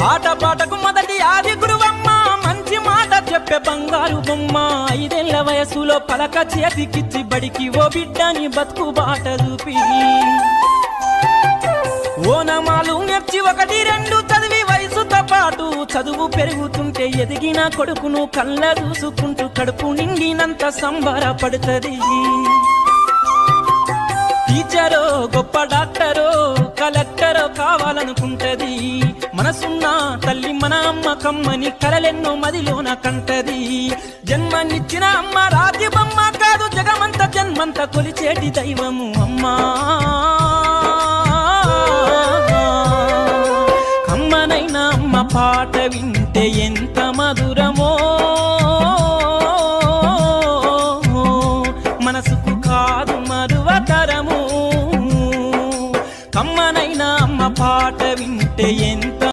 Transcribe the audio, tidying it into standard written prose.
ఆటపాటకు మొదటి ఆది గురువమ్మ మంచి మాట చెప్పే బంగారు బొమ్మ 5 ఏళ్ల వయసులో పలక చేతికిచ్చి బడికి ఓ బిడ్డని బతుకు బాట చూపి ఓనమాలు నేర్చి 1, 2 చదివి వయసుతో పాటు చదువు పెరుగుతుంటే ఎదిగిన కొడుకును కళ్ళ చూసుకుంటూ కడుపు నిండినంత సంబరపడుతుంది టీచరో గొప్ప డాక్టరో కలెక్టరో కావాలనుకుంటది మనసున్న తల్లి మన అమ్మ కమ్మని కలలెన్నో మదిలోన కంటది జన్మనిచ్చిన అమ్మ రాతి బొమ్మ కాదు జగమంత జన్మంత కొలిచేటి దైవము అమ్మా కమ్మనైనా అమ్మ పాట వింటే ఎంత మధురమో మనసుకు కాదు మరువతరము కమ్మనైనా అమ్మ పాట వింటే ఎంత